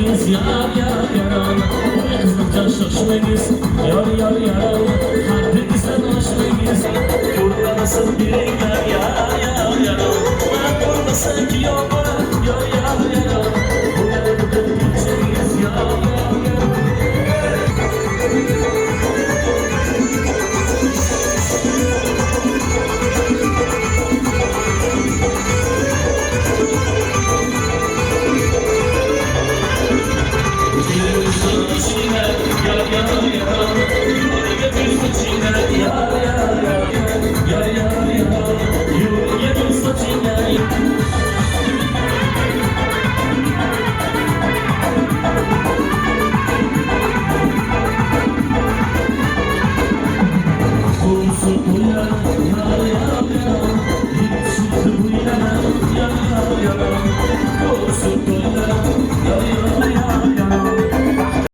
şaşmayız yar yar yaralı. Buraya kızdıkça şaşmayız yar yar yaralı. Kalbimizden aşmayız. Yorulmasın bir engel yar yar yaralı. Ben olmasın ki yok.